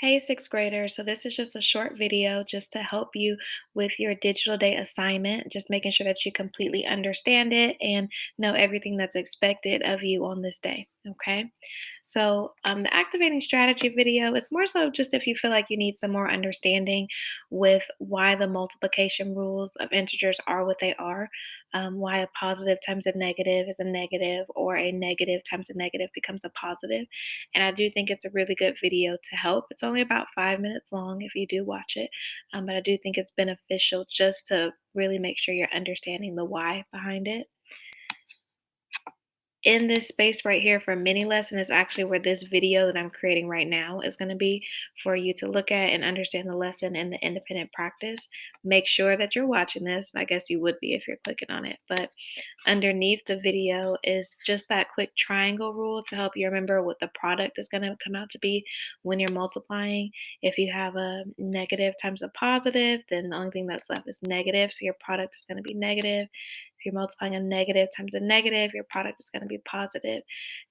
Hey, sixth grader. So this is just a short video just to help you with your digital day assignment, just making sure that you completely understand it and know everything that's expected of you on this day. Okay. The activating strategy video is more so just if you feel like you need some more understanding with why the multiplication rules of integers are what they are, why a positive times a negative is a negative, or a negative times a negative becomes a positive. And I do think it's a really good video to help. It's only about 5 minutes long if you do watch it, but I do think it's beneficial just to really make sure you're understanding the why behind it. In this space right here for mini lesson is actually where this video that I'm creating right now is going to be for you to look at and understand the lesson in the independent practice. Make sure that you're watching this. I guess you would be if you're clicking on it, but underneath the video is just that quick triangle rule to help you remember what the product is going to come out to be when you're multiplying. If you have a negative times a positive, then the only thing that's left is negative, so your product is going to be negative. If you're multiplying a negative times a negative, your product is going to be positive.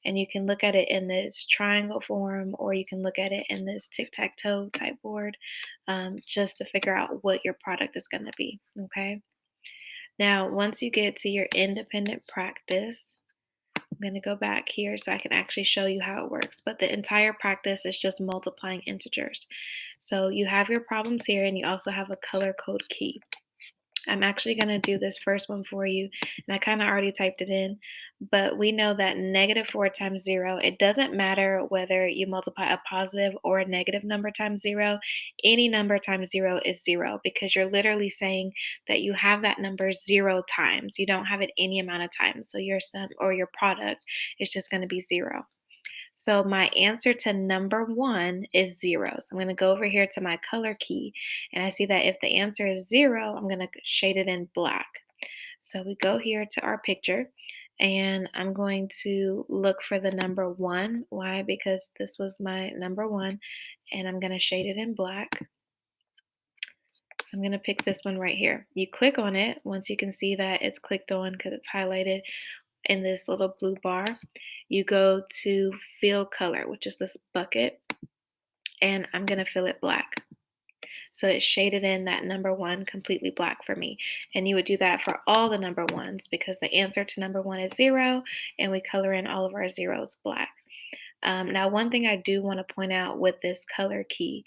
And you can look at it in this triangle form, or you can look at it in this tic-tac-toe type board, just to figure out what your product is going to be. Okay. Now, once you get to your independent practice, I'm going to go back here so I can actually show you how it works. But the entire practice is just multiplying integers. So you have your problems here, and you also have a color code key. I'm actually going to do this first one for you, and I kind of already typed it in, but we know that -4 times 0, it doesn't matter whether you multiply a positive or a negative number times 0, any number times 0 is 0 because you're literally saying that you have that number 0 times. You don't have it any amount of times, so your sum or your product is just going to be 0. So my answer to number one is 0. So I'm going to go over here to my color key, and I see that if the answer is 0, I'm going to shade it in black. So we go here to our picture, and I'm going to look for the number 1. Why? Because this was my number 1, and I'm going to shade it in black. I'm going to pick this one right here. You click on it once you can see that it's clicked on because it's highlighted in this little blue bar. You go to fill color, which is this bucket, and I'm going to fill it black. So it's shaded in that number 1 completely black for me. And you would do that for all the number 1s because the answer to number 1 is 0, and we color in all of our zeros black. Now, one thing I do want to point out with this color key,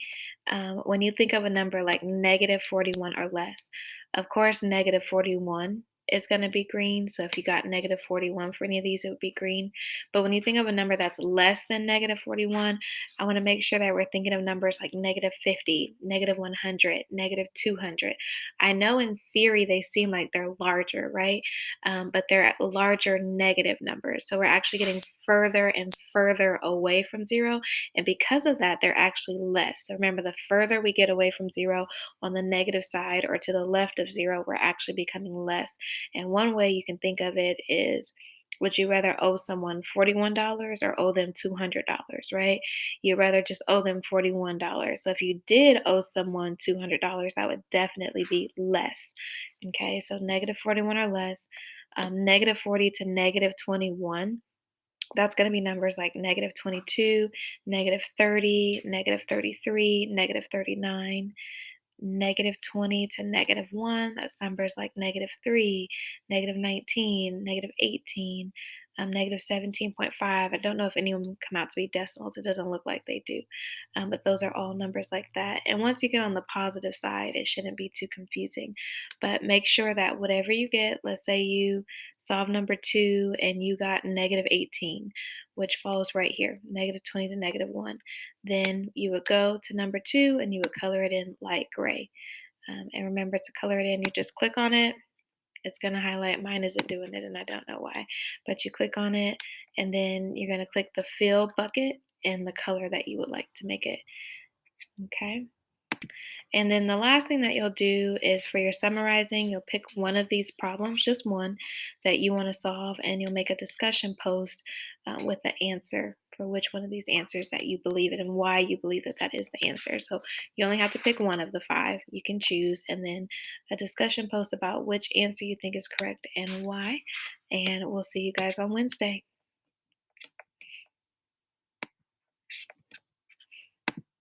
when you think of a number like -41 or less, of course, -41 is going to be green. So if you got -41 for any of these, it would be green. But when you think of a number that's less than -41, I want to make sure that we're thinking of numbers like -50, -100, -200. I know in theory they seem like they're larger, right? But they're at larger negative numbers. So we're actually getting further and further away from 0. And because of that, they're actually less. So remember, the further we get away from 0 on the negative side or to the left of 0, we're actually becoming less. And one way you can think of it is, would you rather owe someone $41 or owe them $200, right? You'd rather just owe them $41. So if you did owe someone $200, that would definitely be less. Okay, so -41 or less, -40 to -21. That's going to be numbers like -22, -30, -33, -39, -20 to -1. That's numbers like -3, -19, -18, -17.5. I don't know if any of them come out to be decimals. It doesn't look like they do. But those are all numbers like that. And once you get on the positive side, it shouldn't be too confusing. But make sure that whatever you get, let's say you solve number 2 and you got -18, which falls right here, -20 to -1. Then you would go to number 2 and you would color it in light gray. And remember to color it in, you just click on it. It's going to highlight. Mine isn't doing it, and I don't know why. But you click on it, and then you're going to click the fill bucket and the color that you would like to make it. Okay. And then the last thing that you'll do is for your summarizing, you'll pick one of these problems, just one that you want to solve, and you'll make a discussion post with the answer for which one of these answers that you believe in and why you believe that that is the answer. So you only have to pick one of the 5 you can choose, and then a discussion post about which answer you think is correct and why. And we'll see you guys on Wednesday.